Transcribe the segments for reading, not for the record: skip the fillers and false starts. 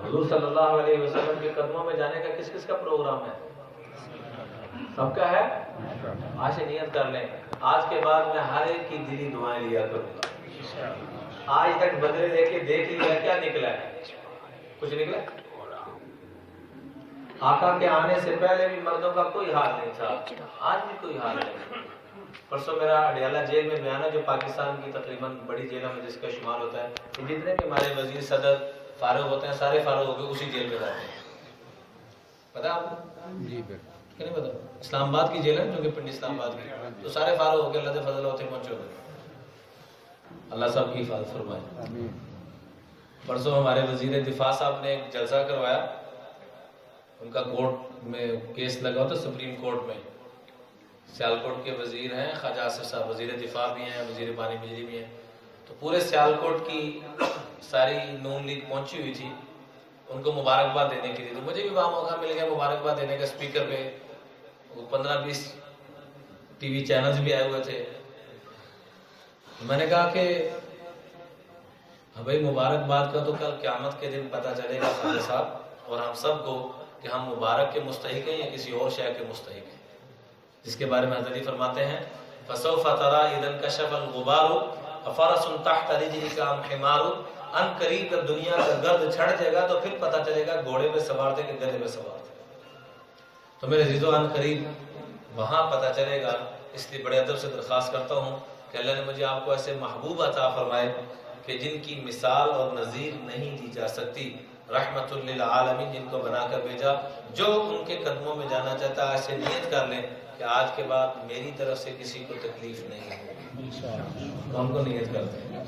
حضور صلی اللہ علیہ وسلم کے قدموں میں جانے کا کس کس کا پروگرام ہے؟ سب کا ہے؟ آج سے نیت کر لیں، آج کے بعد میں ہر ایک کی دلی دعائیں لیا کروں گا۔ آج تک بدلے لے کے دیکھ لیا، کیا نکلا ہے؟ کچھ نکلا؟ آقا کے آنے سے پہلے بھی مردوں کا کوئی حال نہیں تھا، آج بھی کوئی حال نہیں۔ پرسوں میرا اڈیالہ جیل میں بیان ہے، جو پاکستان کی تقریباً بڑی جیلوں میں جس کا شمار ہوتا ہے، جتنے بھی ہمارے وزیر صدر فارغ ہوتے ہیں سارے فارغ ہو کے اسی جیل میں جاتے ہیں۔ پتا آپ کو؟ جی بالکل، نہیں پتا؟ اسلام آباد کی جیل ہے جو کہ پنڈی اسلام آباد کی، تو سارے فارغ ہو کے اللہ کے فضل ہوتے پہنچے ہوئے۔ اللہ سب کی حفاظت فرمائے۔ پرسوں ہمارے وزیر دفاع صاحب نے ایک جلسہ کروایا، ان کا کورٹ میں کیس لگا تھا سپریم کورٹ میں۔ سیالکوٹ کے وزیر ہیں خواجہ آصف صاحب، وزیر دفاع بھی ہیں، وزیر پانی بجلی بھی ہیں، تو پورے سیالکوٹ کی ساری نون لیگ پہنچی ہوئی تھی ان کو مبارکباد دینے کے لیے۔ تو مجھے بھی وہاں موقع مل گیا مبارکباد دینے کا، اسپیکر پہ 15-20 ٹی وی چینلز بھی آئے ہوئے تھے۔ میں نے کہا کہ بھائی مبارکباد کا تو کل قیامت کے دن پتہ چلے گا خواجہ صاحب اور ہم سب کو کہ ہم مبارک کے مستحق ہیں یا کسی اور شے کے مستحق ہیں، جس کے بارے میں حضرت فرماتے ہیں فَسَوْفَ تَرَىٰ إِذَا انْكَشَفَ الْغُبَارُ أَفَرَسٌ تَحْتَ رِجْلِكَ أَمْ حِمَارٌ۔ ان قریب جب دنیا کا گرد چھڑ جائے گا تو پھر پتہ چلے گا گھوڑے پہ سوار تھے کہ گدھے پہ سوار تھے۔ تو میرے عزیزو ان قریب وہاں پتہ چلے گا۔ اس لیے بڑے ادب سے درخواست کرتا ہوں کہ اللہ نے مجھے آپ کو ایسے محبوب عطا فرمائے کہ جن کی مثال اور نظیر نہیں دی جا سکتی، رحمت للعالمین، جن کو بنا کر بھیجا۔ جو ان کے قدموں میں جانا چاہتا ہے ایسے نیت کر لیں کہ آج کے بعد میری طرف سے کسی کو تکلیف نہیں ہوگی۔ کون کو نیت کرتے ہیں؟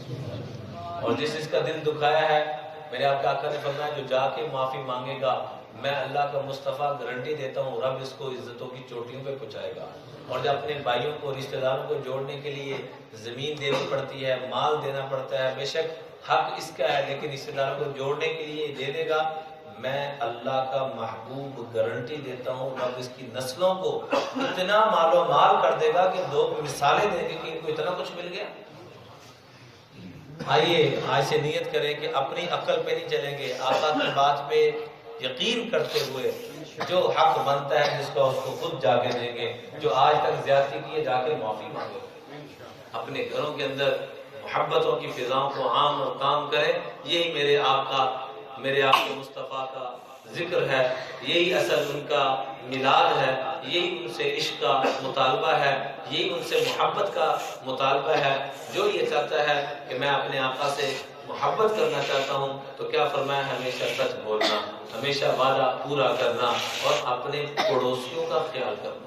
اور جس کا دل دکھایا ہے، میرے آپ کا آقا نے فرمایا جو جا کے معافی مانگے گا، میں اللہ کا مصطفیٰ گارنٹی دیتا ہوں رب اس کو عزتوں کی چوٹیوں پہ پہنچائے گا۔ اور جب اپنے بھائیوں کو رشتہ داروں کو جوڑنے کے لیے زمین دینی پڑتی ہے، مال دینا پڑتا ہے، بے شک حق اس کا ہے، لیکن رشتہ داروں کو جوڑنے کے لیے دے دے گا، میں اللہ کا محبوب گارنٹی دیتا ہوں رب اس کی نسلوں کو اتنا مال و مال کر دے گا کہ دو مثالیں دیں گے کہ ان کو اتنا کچھ مل گیا۔ آئیے آج سے نیت کریں کہ اپنی عقل پہ نہیں چلیں گے، آقا کی بات پہ یقین کرتے ہوئے جو حق بنتا ہے جس کا اس کو خود جا کے دیں گے۔ جو آج تک زیادتی کی ہے جا کے معافی مانگے، اپنے گھروں کے اندر محبتوں کی فضاؤں کو عام اور کام کریں۔ یہی میرے آپ کے مصطفیٰ کا ذکر ہے، یہی اصل ان کا میلاد ہے، یہی ان سے عشق کا مطالبہ ہے، یہی ان سے محبت کا مطالبہ ہے۔ جو یہ چاہتا ہے کہ میں اپنے آقا سے محبت کرنا چاہتا ہوں تو کیا فرمایا، ہمیشہ سچ بولنا، ہمیشہ وعدہ پورا کرنا اور اپنے پڑوسیوں کا خیال کرنا۔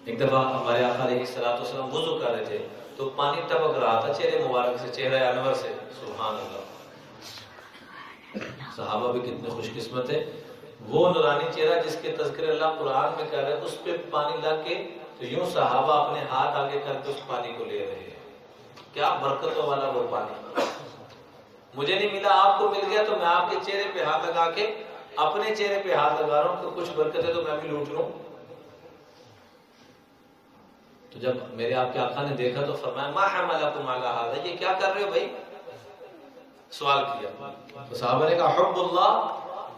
ایک دفعہ ہمارے آقا علیہ الصلوۃ والسلام وضو کر رہے تھے تو پانی ٹپک رہا تھا چہرے مبارک سے، چہرہ انور سے، سبحان اللہ۔ صحابہ بھی کتنے خوش قسمت ہے، وہ نورانی چہرہ جس کے تذکرے اللہ قرآن میں کر رہے ہیں، اس پہ پانی لگ کے تو یوں صحابہ اپنے ہاتھ آگے کر کے اس پانی کو لے رہے ہیں۔ کیا برکتوں والا وہ پانی، مجھے نہیں ملا آپ کو مل گیا تو میں آپ کے چہرے پہ ہاتھ لگا کے اپنے چہرے پہ ہاتھ لگا رہا ہوں کہ کچھ برکت ہے تو میں بھی لوٹ لوں۔ تو جب میرے آپ کے آقا نے دیکھا تو فرمایا ما حملکم علی ھذا، یہ کیا کر رہے ہو بھائی؟ سوال کیا تو صحابہ نے کہا حب اللہ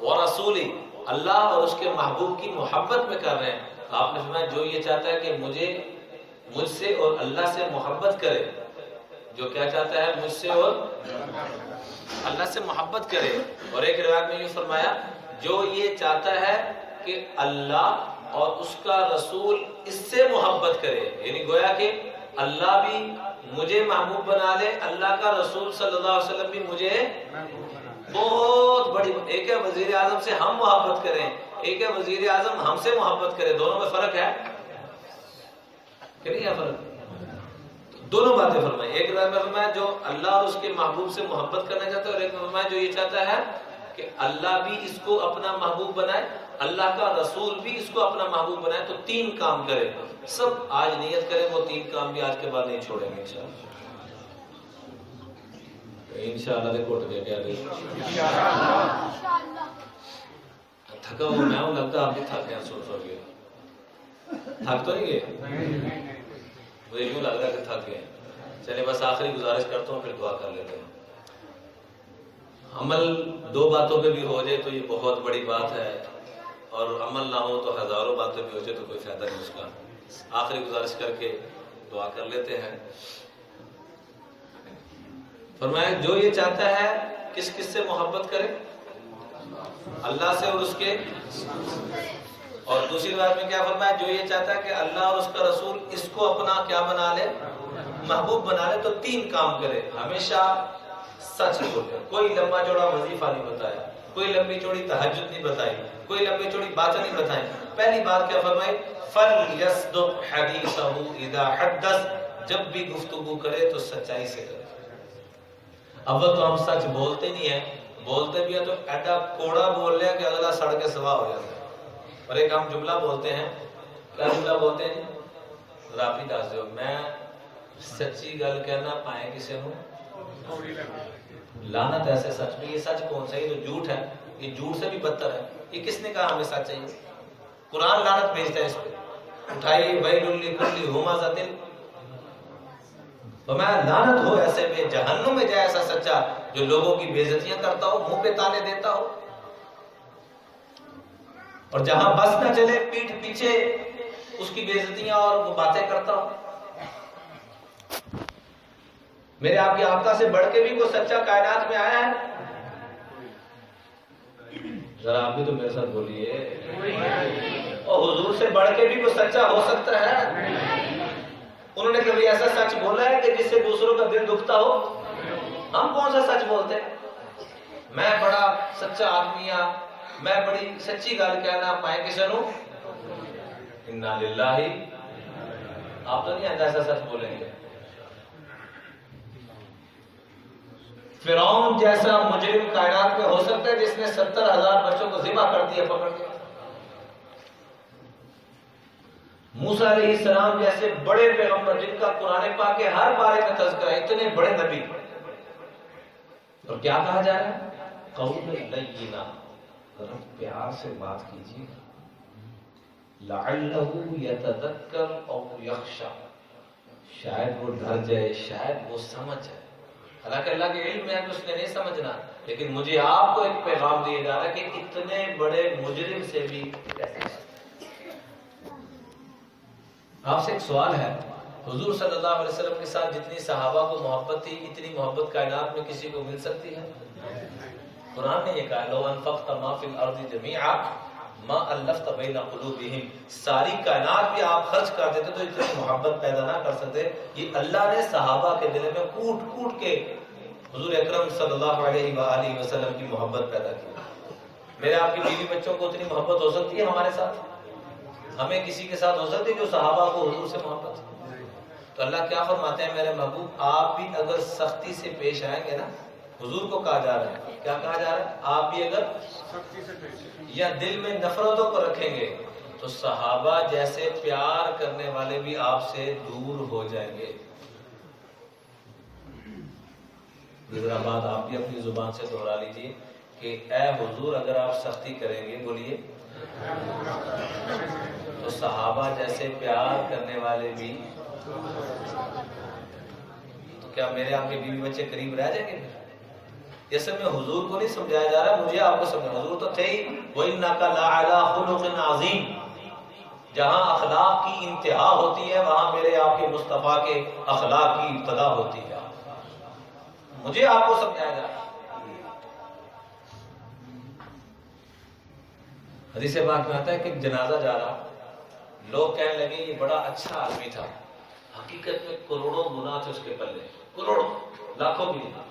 ورسولہ، اللہ اور اس کے محبوب کی محبت میں کر رہے ہیں۔ آپ نے فرمایا جو یہ چاہتا ہے کہ مجھ سے اور اللہ سے محبت کرے، جو کیا چاہتا ہے مجھ سے اور اللہ سے محبت کرے۔ اور ایک روایت میں یہ فرمایا جو یہ چاہتا ہے کہ اللہ اور اس کا رسول اس سے محبت کرے، یعنی گویا کہ اللہ بھی مجھے محبوب بنا لے، اللہ کا رسول صلی اللہ علیہ وسلم بھی مجھے بہت بڑی، ایک ہے وزیر اعظم سے ہم محبت کریں، ایک ہے وزیر اعظم ہم سے محبت کرے، دونوں میں فرق ہے کہ نہیں ہے فرق؟ دونوں باتیں فرمائی، ایک روایت میں فرمایا جو اللہ اور اس کے محبوب سے محبت کرنا چاہتا ہے، اور ایک میں فرمایا جو یہ چاہتا ہے کہ اللہ بھی اس کو اپنا محبوب بنائے، اللہ کا رسول بھی اس کو اپنا محبوب بنائے، تو تین کام کرے۔ سب آج نیت کریں وہ تین کام بھی آج کے بعد نہیں چھوڑیں گے انشاءاللہ۔ دیکھو اٹھ گیا کیا تھکا ہوا میں ہوں، لگتا آپ بھی تھک گئے، سو گئے، تھک تو نہیں گئے؟ مجھے یوں لگ رہا ہے کہ تھک گئے۔ چلے بس آخری گزارش کرتا ہوں پھر دعا کر لیتے ہیں۔ عمل دو باتوں پہ بھی ہو جائے تو یہ بہت بڑی بات ہے، اور عمل نہ ہو تو ہزاروں باتیں بھی ہو جائے تو کوئی فائدہ نہیں اس کا۔ آخری گزارش کر کے دعا کر لیتے ہیں۔ فرمایا جو یہ چاہتا ہے کس کس سے محبت کرے؟ اللہ سے اور اس کے، اور دوسری بات میں کیا فرمایا؟ جو یہ چاہتا ہے کہ اللہ اور اس کا رسول اس کو اپنا کیا بنا لے، محبوب بنا لے، تو تین کام کرے۔ ہمیشہ سچ بولے، کوئی لمبا چوڑا وظیفہ نہیں بتایا، کوئی لمبی چوڑی تہجد نہیں بتائی، کوئی لمبی چوڑی باتیں نہیں بتائیں۔ پہلی بات کیا فرمائی؟ فَلْيَصْدُقْ حَدِيثَهُ إِذَا حَدَّثَ، جب بھی گفتگو کرے تو سچائی سے کرے۔ اول تو ہم سچ بولتے نہیں ہیں، بولتے بھی ہیں تو ایڈا کوڑا بول رہے ہیں کہ اگلا سڑ کے سوا ہو جاتا ہے۔ اور ایک ہم جملہ بولتے ہیں، کیا جملہ بولتے ہیں؟ ذرا آپ ہی دس دو۔ میں سچی گل کہنا پائے کسی ہوں لعنت ایسے سچ میں۔ یہ سچ کون سا؟ یہ تو جھوٹ ہے، یہ جھوٹ سے بھی بدتر ہے۔ یہ کس نے کہا ہمیں سچ چاہیے؟ قرآن لعنت بھیجتا ہے اس پہ، اٹھائی ویل لکل ہمزۃ، میں لعنت ہو ایسے میں، جہنم میں جائے ایسا سچا جو لوگوں کی بے عزتیاں کرتا ہو، منہ پہ تانے دیتا ہو، اور جہاں بس نہ چلے پیٹھ پیچھے اس کی بے عزتیاں اور وہ باتیں کرتا ہو۔ میرے آپ کے آقا سے بڑھ کے بھی کوئی سچا کائنات میں آیا ہے؟ ذرا آپ بھی تو میرے ساتھ بولیے۔ اور حضور سے بڑھ کے بھی کوئی سچا ہو سکتا ہے؟ انہوں نے کبھی ایسا سچ بولا ہے کہ جس سے دوسروں کا دل دکھتا ہو؟ ہم کون سا سچ بولتے ہیں؟ میں بڑا سچا آدمی ہاں، میں بڑی سچی گل کہنا پائے کسی نو، انا للہ۔ آپ تو نہیں ایسا سچ بولیں گے۔ فرعون جیسا مجرم کائنات میں ہو سکتا ہے جس نے 70,000 بچوں کو ذبح کر دیا پکڑ کے؟ موسیٰ علیہ السلام جیسے بڑے پیغمبر جن کا قرآن پاک کے ہر بارے میں تذکرہ ہے، اتنے بڑے نبی، اور کیا کہا جا رہا ہے؟ قول لینا، ذرا پیار سے بات کیجیے، لعلہ یتذکر او یخشی، شاید وہ ڈر جائے، شاید وہ سمجھ جائے۔ حالانکہ اللہ کے علم میں ہے کہ اس نے نہیں سمجھنا، لیکن مجھے آپ کو ایک پیغام دیا جا رہا ہے کہ اتنے بڑے مجرم سے بھی کیسے۔ آپ سے ایک سوال ہے، حضور صلی اللہ علیہ وسلم کے ساتھ جتنی صحابہ کو محبت تھی، اتنی محبت کائنات میں کسی کو مل سکتی ہے؟ قرآن نے یہ کہا، لو انفقت ما فی الارض جمیعا ما الفت بین قلوبہم، ساری کائنات بھی آپ خرچ کر دیتے تو اتنی محبت پیدا نہ کر سکتے۔ یہ اللہ نے صحابہ کے دل میں کوٹ کوٹ کے حضور اکرم صلی اللہ علیہ وآلہ وسلم کی محبت پیدا کی۔ میرے آپ کی بیوی بچوں کو اتنی محبت ہو سکتی ہے ہمارے ساتھ؟ ہمیں کسی کے ساتھ ہو سکتی ہے جو صحابہ کو حضور سے محبت ہے؟ تو اللہ کیا فرماتے ہیں میرے محبوب، آپ بھی اگر سختی سے پیش آئیں گے نا، حضور کو کہا جا رہا ہے، کیا کہا جا رہا ہے؟ آپ بھی اگر سختی سے پیش یا دل میں نفرتوں کو رکھیں گے تو صحابہ جیسے پیار کرنے والے بھی آپ سے دور ہو جائیں گے۔ دوسرا بات آپ بھی اپنی زبان سے دہرا لیجئے کہ اے حضور اگر آپ سختی کریں گے، بولیے، تو صحابہ جیسے پیار کرنے والے بھی، تو کیا میرے آپ کے بیوی بچے قریب رہ جائیں گے؟ یہ سب میں حضور کو نہیں سمجھایا جا رہا، مجھے آپ کو سمجھانا۔ حضور تو تھے ہی، وَإِنَّكَ لَعَلَىٰ خُلُقٍ عَظِيمٍ، جہاں اخلاق کی انتہا ہوتی ہے وہاں میرے آپ کے مصطفیٰ کے اخلاق کی ابتدا ہوتی ہے۔ مجھے آپ کو سمجھایا جا رہا۔ حدیث پاک میں آتا ہے کہ ایک جنازہ جا رہا، لوگ کہنے لگے یہ بڑا اچھا آدمی تھا، حقیقت میں کروڑوں گناہ تھے اس کے پلے، کروڑوں، لاکھوں بھی نہیں۔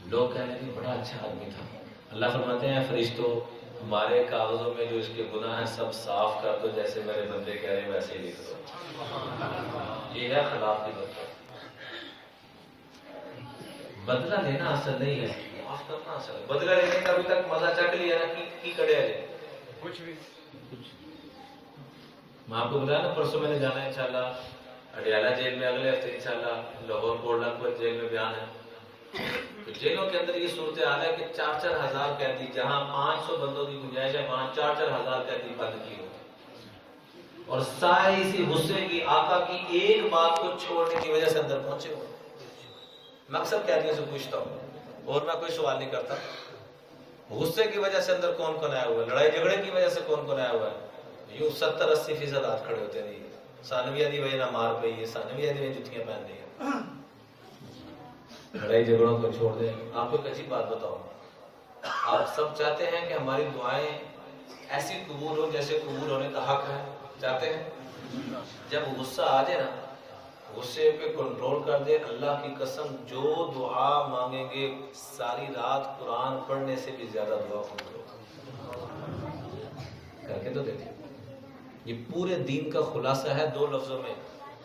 لوگ کہنے لگے بڑا اچھا آدمی تھا۔ اللہ فرماتے ہیں فرشتوں ہمارے کاغذوں میں جو اس کے گناہ ہیں سب صاف کر دو، جیسے میرے بندے کہہ رہے ہیں ویسے ہی لکھ دو۔ یہ ہے خلاف کی بدلہ۔ بدلہ لینا اصل نہیں ہے، معاف کرنا اصل ہے۔ بدلہ لینے کا ابھی تک مزہ چکھ لیا نا، کی کڑے ہے کچھ بھی۔ میں آپ کو بتایا نا پرسوں میں نے جانا ہے انشاءاللہ اڈیالہ جیل میں، اگلے ہفتے انشاءاللہ لاہور گولڈن پر جیل میں بیان ہے۔ تو جیلوں کے اندر یہ صورتحال ہے کہ 4-4 ہزار قیدی، جہاں 500 بندوں کی گنجائش ہے وہاں 4-4 ہزار قیدی بند کی ہو، اور ساری سی غصے کی آقا کی ایک بات کو چھوڑنے کی وجہ سے اندر پہنچے ہو۔ میں اکثر قیدیوں سے پوچھتا ہوں اور میں کوئی سوال نہیں کرتا. غصے کی وجہ سے اندر کون کون آیا ہوا ہے, لڑائی جھگڑے کی وجہ سے کون کون آیا ہوا ہے, یوں 70-80% ہاتھ کھڑے ہوتے نہیں. ثانویہ دی وجہ نہ مار پئی ہے, ثانویہ دی وجہ جتیاں پہن رہی ہیں. لڑائی جھگڑوں کو چھوڑ دیں. آپ کو ایک عجیب بات بتاؤں, آپ سب چاہتے ہیں کہ ہماری دعائیں ایسی قبول ہو جیسے قبول ہونے کا حق ہے, چاہتے ہیں؟ جب غصہ آ جائے نا, غصے پہ کنٹرول کر دے, اللہ کی قسم جو دعا مانگیں گے ساری رات قرآن پڑھنے سے بھی زیادہ دعا قبول ہوگی. کر کے تو دیکھیں. یہ پورے دین کا خلاصہ ہے 2 لفظوں میں.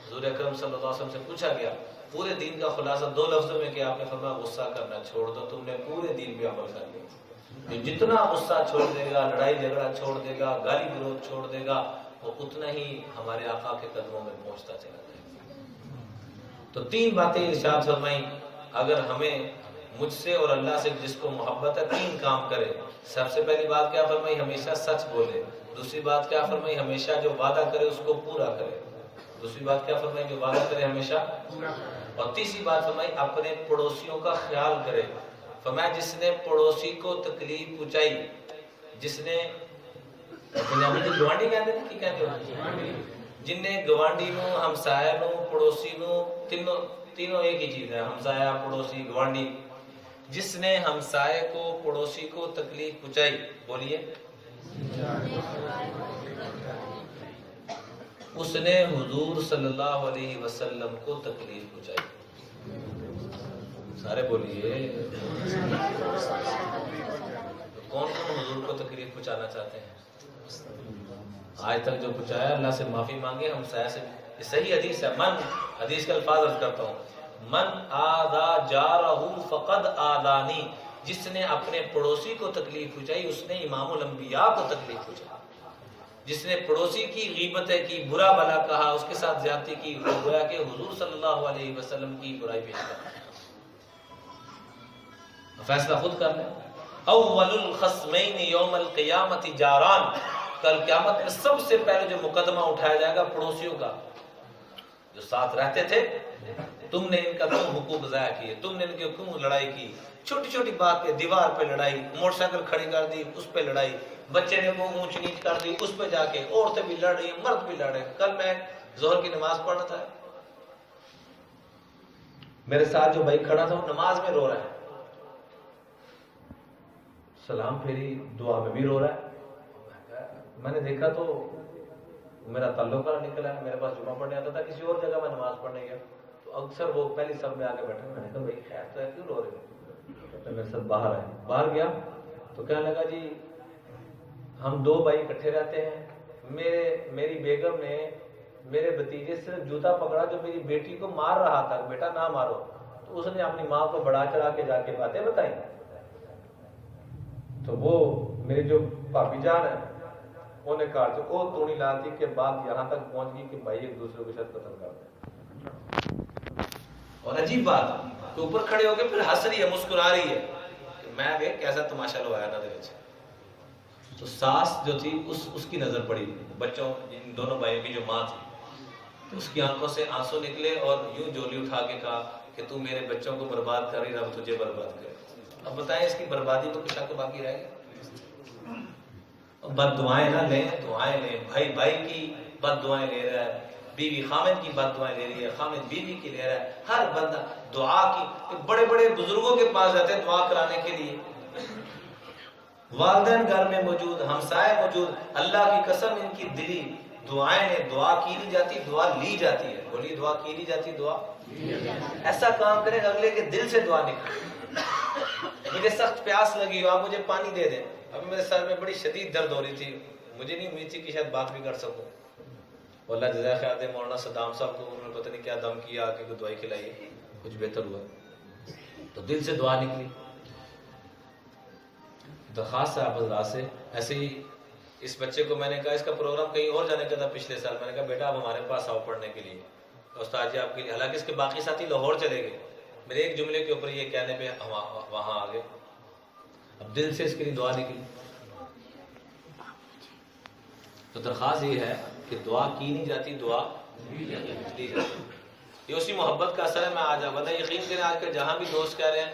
حضور اکرم صلی اللہ علیہ وسلم سے پوچھا گیا پورے دین کا خلاصہ 2 لفظوں میں کہ آپ نے فرمایا غصہ کرنا چھوڑ دو, تم نے پورے دین پہ عمل کر لیا. جتنا غصہ چھوڑ دے گا, لڑائی جھگڑا چھوڑ دے گا, گالی گلوچ چھوڑ دے گا, وہ اتنا ہی ہمارے آقا کے قدموں میں پہنچتا چلا جائے گا. تو 3 باتیں ارشاد فرمائیں, اگر ہمیں مجھ سے اور اللہ سے جس کو محبت ہے 3 کام کرے. سب سے پہلی بات کیا فرمائی, ہمیشہ سچ بولے. دوسری بات کیا فرمائی, ہمیشہ جو وعدہ کرے اس کو پورا کرے. دوسری بات کیا فرمائی, جو وعدہ کرے ہمیشہ. اور تیسری بات فرمائی, اپنے پڑوسیوں کا خیال کرے. فرمایا جس نے پڑوسی کو تکلیف پہنچائی, جس نے گوانڈی کہتے ہیں, کی کہتے ہیں, جن نے گوانڈی نو, ہمسایہ نو, پڑوسی نو, تینوں ایک ہی چیز ہے, ہمسایہ, پڑوسی, گوانڈی. جس نے ہمسایہ کو, پڑوسی کو تکلیف پہنچائی, بولیے, اس نے حضور صلی اللہ علیہ وسلم کو تکلیف پہنچائی. سارے بولیے. کون کون حضور کو تکلیف پہنچانا چاہتے ہیں؟ آج تک جو پہنچایا اللہ سے معافی مانگے. ہم سایہ سے, یہ صحیح حدیث ہے. حدیث کا الفاظ عرض کرتا ہوں, من آذا جارہ فقد آذانی. جس نے اپنے پڑوسی کو تکلیف پہنچائی اس نے امام الانبیاء کو تکلیف پہنچائی. جس نے پڑوسی کی غیبتیں کی, برا بھلا کہا, اس کے ساتھ زیادتی کی, وہ گویا کہ حضور صلی اللہ علیہ وسلم کی برائی پیش کر. فیصلہ خود کر لیں. اول الخصمین یوم القیامت جاران. کل قیامت میں سب سے پہلے جو مقدمہ اٹھایا جائے گا پڑوسیوں کا, جو ساتھ رہتے تھے. تم نے ان کا کیوں حقوق ضائع کیے, تم نے ان کے کیوں لڑائی کی, چھوٹی چھوٹی بات پہ, دیوار پہ لڑائی, موٹر سائیکل کھڑی کر دی اس پہ لڑائی, بچے نے منہ اونچ نیچ کر دی اس پہ جا کے, عورتیں بھی لڑ رہی, مرد بھی لڑ رہے. کل میں ظہر کی نماز پڑھ رہا تھا, میرے ساتھ جو بھائی کھڑا تھا وہ نماز میں رو رہا ہے, سلام پھیری, دعا میں بھی رو رہا ہے. میں نے دیکھا تو میرا تعلق نکلا ہے, میرے پاس جمعہ پڑھنے آتا تھا, کسی اور جگہ میں نماز پڑھنے گیا تو اکثر وہ پہلی سب میں آگے بیٹھے. میں نے کہا بھائی خیر تو ہے, کیوں رو رہے ہو؟ میرے ساتھ باہر آئے. باہر گیا تو کہنے لگا جی ہم 2 بھائی اکٹھے رہتے ہیں, میری بیگم نے میرے بھتیجے سے جوتا پکڑا جو میری بیٹی کو مار رہا تھا, بیٹا نہ مارو, تو اس نے اپنی ماں کو بڑھا چڑھا کے جا کے باتیں بتائی. تو وہ میری جو بھابی جان ہے انہیں کہا تو وہ توڑی لانتی کے بعد یہاں تک پہنچ گئی کہ بھائی ایک دوسرے کو شاید قتل کر دیں. اور عجیب بات کہ اوپر کھڑے ہو کے پھر ہنس رہی ہے, مسکرا رہی ہے کہ میں دیکھ کیسا تماشا لوایا نا دے وچ. تو ساس جو تھی اس کی نظر پڑی بچوں, ان دونوں بھائیوں کی جو ماں تھی, تو اس کی آنکھوں سے آنسو نکلے اور یوں جولی اٹھا کے کہا کہ تو میرے بچوں کو برباد کر رہی, رب تجھے برباد کرے. اب بتائیں اس کی بربادی کو کس کو باقی رہے گا؟ بد دعائیں نہ لیں, دعائیں لیں. بھائی بھائی کی بد دعائیں لے رہا ہے, بیوی خامد کی بد دعائیں لے رہی ہے, خامد بیوی کی لے رہا ہے. ہر بندہ دعا کی, بڑے بڑے بزرگوں کے پاس جاتے ہیں دعا کرانے کے لیے, والدین گھر میں موجود, ہمسائے موجود. اللہ کی قسم ان کی دلی دعائیں نے, دعا کی نہیں جاتی, دعا لی جاتی ہے. بولیے, دعا کی نہیں جاتی, دعا. ایسا کام کریں اگلے کے دل سے دعا نکلے. مجھے سخت پیاس لگی ہو, آپ مجھے پانی دے دیں. ابھی میرے سر میں بڑی شدید درد ہو رہی تھی, مجھے نہیں امید تھی کہ شاید بات بھی کر سکوں. اللہ جزائے خیر دے مولانا صدام صاحب کو, انہوں نے پتہ نہیں کیا دم کیا کہ کوئی دوائی کھلائی, کچھ بہتر ہوا. تو دل سے دعا نکلی. درخواست ہے آپ حضرات سے. ایسے ہی اس بچے کو میں نے کہا, اس کا پروگرام کہیں اور جانے کا تھا پچھلے سال, میں نے کہا بیٹا آپ ہمارے پاس آؤ پڑھنے کے لیے, استاد جی آپ کے لیے. حالانکہ اس کے باقی ساتھی لاہور چلے گئے, میرے ایک جملے کے اوپر یہ کہنے پہ وہاں آ گئے. اب دل سے اس کے لیے دعا نکلی. تو درخواست یہ ہے کہ دعا کی نہیں جاتی, دعا لی جاتی. یہ اسی محبت کا اثر ہے. میں آج وعدہ یقین کریں, آج کل جہاں بھی دوست کہہ رہے ہیں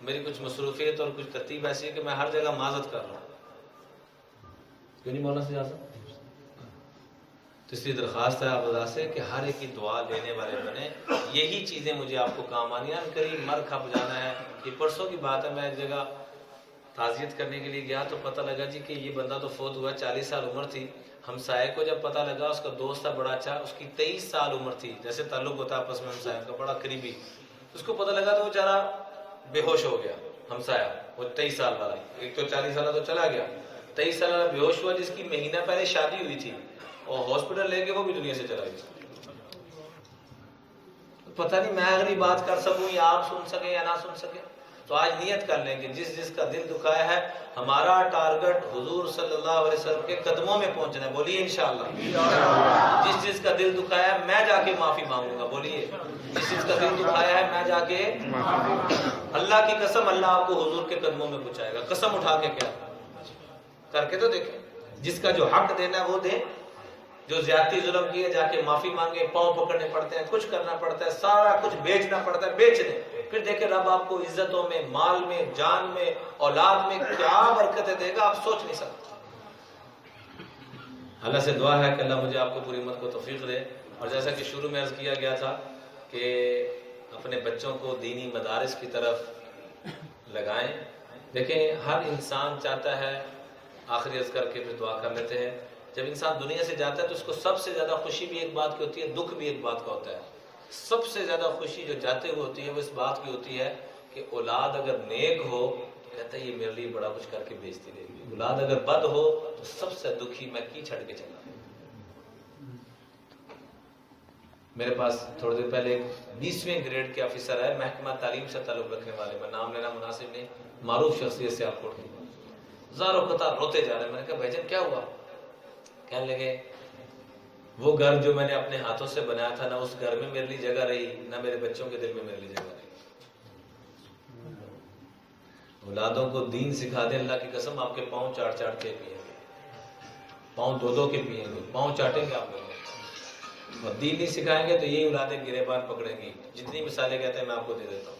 میری کچھ مصروفیت اور کچھ ترتیب ایسی ہے کہ میں ہر جگہ معذرت کر رہا ہوں. کیوں نہیں مولانا سجاد صاحب؟ تو اس لیے درخواست ہے آپ ادا سے کہ ہر ایک کی دعا لینے والے بنے. یہی چیزیں مجھے آپ کو کام آنی ہیں. قریب مر کھپ جانا ہے. یہ پرسوں کی بات ہے, میں ایک جگہ تعزیت کرنے کے لیے گیا تو پتہ لگا جی کہ یہ بندہ تو فوت ہوا, 40 سال عمر تھی. ہمسائے کو جب پتہ لگا, اس کا دوست تھا بڑا اچھا, اس کی 23 سال عمر تھی, جیسے تعلق ہوتا ہے آپس میں ہمسائے کا بڑا قریبی. اس کو پتہ لگا تو وہ بیچارہ بے ہوش ہو گیا. ہمسایا وہ 23 سال والا, ایک تو 40 سالہ تو چلا گیا, 23 سال والا بے ہوش ہوا جس کی مہینہ پہلے شادی ہوئی تھی, اور ہاسپٹل لے کے وہ بھی دنیا سے چلا گیا. پتہ نہیں میں اگلی بات کر سکوں یا آپ سن سکیں یا نہ سن سکیں. تو آج نیت کر لیں کہ جس جس کا دل دکھایا ہے, ہمارا ٹارگٹ حضور صلی اللہ علیہ وسلم کے قدموں میں پہنچنا ہے. بولیے انشاءاللہ. جس جس کا دل دکھایا ہے میں جا کے معافی مانگوں گا. بولیے. جس جس کا دل دکھایا ہے میں جا کے, اللہ کی قسم اللہ آپ کو حضور کے قدموں میں پہنچائے گا. قسم اٹھا کے کیا کر کے تو دیکھیں. جس کا جو حق دینا ہے وہ دے, جو زیادتی ظلم کیے جا کے معافی مانگے, پاؤں پکڑنے پڑتے ہیں, کچھ کرنا پڑتا ہے, سارا کچھ بیچنا پڑتا ہے, بیچ دیں. پھر دیکھیں رب آپ کو عزتوں میں, مال میں, جان میں, اولاد میں کیا برکتیں دے گا, آپ سوچ نہیں سکتے. اللہ سے دعا ہے کہ اللہ مجھے آپ کو پوری امت کو توفیق دے. اور جیسا کہ شروع میں عرض کیا گیا تھا کہ اپنے بچوں کو دینی مدارس کی طرف لگائیں. دیکھیں ہر انسان چاہتا ہے, آخری عرض کر کے پھر دعا کر لیتے ہیں, جب انسان دنیا سے جاتا ہے تو اس کو سب سے زیادہ خوشی بھی ایک بات کی ہوتی ہے, دکھ بھی ایک بات کا ہوتا ہے. سب سے زیادہ خوشی جو جاتے ہوئے ہوتی ہے وہ اس بات کی ہوتی ہے کہ اولاد اگر نیک ہو تو کہتا ہے یہ میرے لیے بڑا کچھ کر کے بھیجتی رہے گی. اولاد اگر بد ہو تو سب سے دکھی میں کی چھڑ کے چلا. میرے پاس تھوڑی دیر پہلے ایک 20ویں گریڈ کے آفیسر ہے, محکمہ تعلیم سے تعلق رکھنے والے, میں نام لینا مناسب نہیں, معروف شخصیت سے آپ کو زاروں قطار روتے جا رہے ہیں. میں نے کہا بھائی کیا ہوا؟ کہنے لگے وہ گھر جو میں نے اپنے ہاتھوں سے بنایا تھا, نہ اس گھر میں میرے لیے جگہ رہی, نہ میرے بچوں کے دل میں میرے لیے جگہ رہی. اولادوں کو دین سکھا دیں, اللہ کی قسم آپ کے پاؤں چاٹ چاٹ کے پیئیں گے, پاؤں دو دو کے پیئیں گے, پاؤں چاٹیں گے آپ لوگ. اور دین نہیں سکھائیں گے تو یہی اولادیں گریبان پکڑیں گی. جتنی مثالیں کہتے ہیں میں آپ کو دے دیتا ہوں.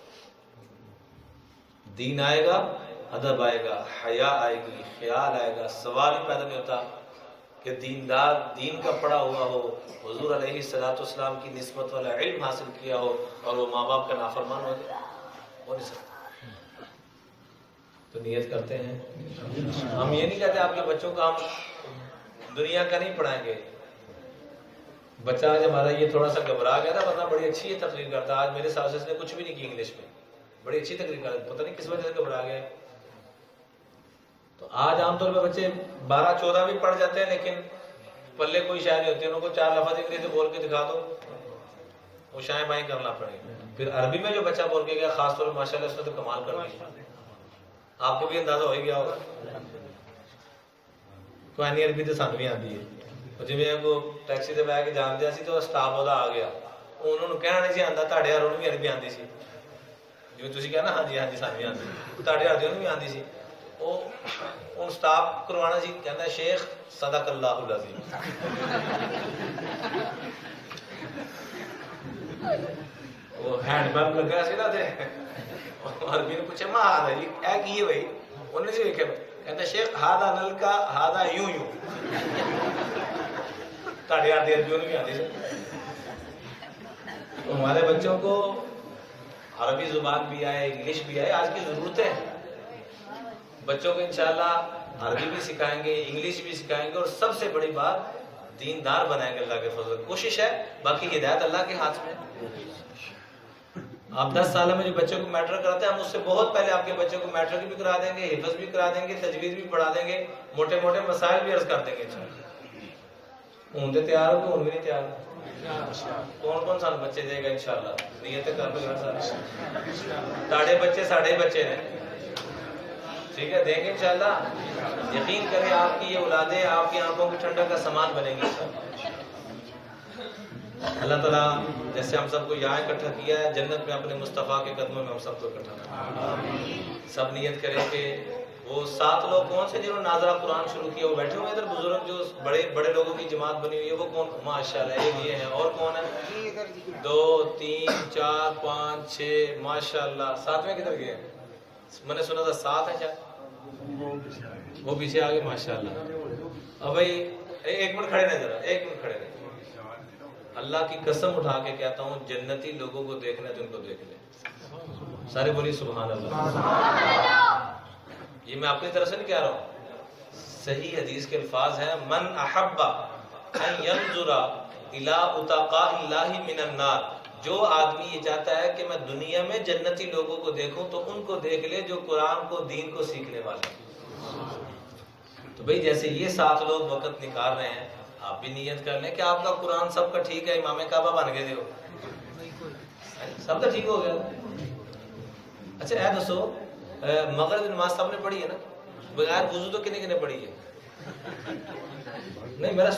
دین آئے گا, ادب آئے گا, حیا آئے گی, خیال آئے گا. سوال ہی پیدا نہیں ہوتا کہ دیندار, دین کا پڑھا ہوا ہو, حضور علیہ الصلوۃ والسلام کی نسبت والا علم حاصل کیا ہو, اور وہ ماں باپ کا نافرمان ہو جائے. ہو نہیں سکتا. تو نیت کرتے ہیں. ہم یہ نہیں کہتے آپ کے بچوں کو ہم دنیا کا نہیں پڑھائیں گے. بچہ آج ہمارا یہ تھوڑا سا گھبرا گیا تھا, ورنہ بڑی اچھی ہے تقریر کرتا. آج میرے ساتھ اس نے کچھ بھی نہیں کی انگلش میں, بڑی اچھی تقریر کرتا, پتہ نہیں کس وجہ سے گھبرا گیا. تو آج عام طور پہ بچے 12-14 بھی پڑھ جاتے ہیں, لیکن پلے کوئی شاید نہیں ہوتی. ان کو 4 لفظ انگلش سے بول کے دکھا دو, وہ شائیں بائیں کرنا پڑے. پھر عربی میں جو بچہ بول کے گیا, خاص طور پر ماشاء اللہ اس نے تو کمال کر دیا. آپ کو بھی اندازہ ہو گیا ہوگا. کوئی نہیں, عربی تو سانو بھی آتی ہے. جی کو ٹیکسی سے بہ کے جان دیا سی تو سٹاف وہ آ گیا, انہوں نے کہنا نہیں سی آتا تھوڑے ہر بھی عربی آتی سی. جی تھی کہنا ہاں جی سانو بھی آتی, تھوڑے ہر بھی آتی سی. وہ سٹاف کروانا سی, کہنا شیخ صدق اللہ العظیم. وہ ہینڈ پمپ لگا سی نا, عربی نے پوچھا ماں آ رہی ہے کی ہے بھائی, انہوں نے دیکھا کہتا شیخ ہادا نل کا ہادا یوں یوں. تھوڑے ہر عربی بھی آتی سی. تو ہمارے بچوں کو عربی زبان بھی آئے, انگلش بھی آئے. آج کی ضرورت ہے. بچوں کو انشاءاللہ عربی بھی سکھائیں گے, انگلش بھی سکھائیں گے, اور سب سے بڑی بات دیندار بنائیں گے اللہ کے فضل. کوشش ہے, باقی ہدایت اللہ کے ہاتھ میں. آپ 10 سال میں جو بچوں کو میٹرک کراتے ہیں, ہم اس سے بہت پہلے آپ کے بچوں کو میٹرک بھی کرا دیں گے, حفظ بھی کرا دیں گے, تجوید بھی پڑھا دیں گے, موٹے موٹے مسائل بھی عرض کر دیں گے. ہوں تو تیار ہو, ہوں بھی نہیں تیار ہو. کون کون سال بچے دے گا انشاءاللہ, نیت کر کے ساڑھے بچے ساڑھے بچے ہیں, ٹھیک ہے, دیں گے انشاءاللہ. یقین کریں آپ کی یہ اولادیں آپ کی آنکھوں کی ٹھنڈک کا سامان بنیں گی. اللہ تعالیٰ جیسے ہم سب کو یہاں اکٹھا کیا ہے, جنت میں اپنے مصطفیٰ کے قدموں میں ہم سب کو اکٹھا کریں. سب نیت کریں کہ وہ 7 لوگ کون سے جنہوں نے ناظرہ قرآن شروع کیا, وہ بیٹھے ہوئے ادھر بزرگ جو بڑے بڑے لوگوں کی جماعت بنی ہوئی ہے, وہ کون؟ ماشاءاللہ یہ ہیں. اور کون ہے؟ 2 3 4 5 6 ماشاءاللہ. 7ویں کدھر گئے ہیں؟ میں نے سنا تھا 7 ہیں شاید، وہ پیچھے آگے ماشاءاللہ۔ اب بھائی ایک منٹ کھڑے رہے، ذرا ایک منٹ کھڑے رہے۔ اللہ کی قسم اٹھا کے کہتا ہوں جنتی لوگوں کو دیکھنا تو ان کو دیکھ لیں، سارے بولی سبحان اللہ۔ یہ میں اپنی طرف سے نہیں کہہ رہا ہوں، صحیح حدیث کے الفاظ ہیں، من احب ان ينظر الى اتقاء اللہ من النار، جو آدمی یہ چاہتا ہے کہ میں دنیا میں جنتی لوگوں کو دیکھوں تو ان کو دیکھ لے جو قرآن کو دین کو سیکھنے والے ہیں۔ تو بھئی جیسے یہ 7 لوگ وقت نکال رہے ہیں، آپ بھی نیت کر لیں کہ آپ کا قرآن سب کا ٹھیک ہے، امام کعبہ بن گئے دیو، سب کا ٹھیک ہو گیا۔ اچھا اے دسو مغرب کی نماز سب نے پڑھی ہے نا؟ بغیر وضو تو کنے کنے پڑھی ہے؟ نہیں میرا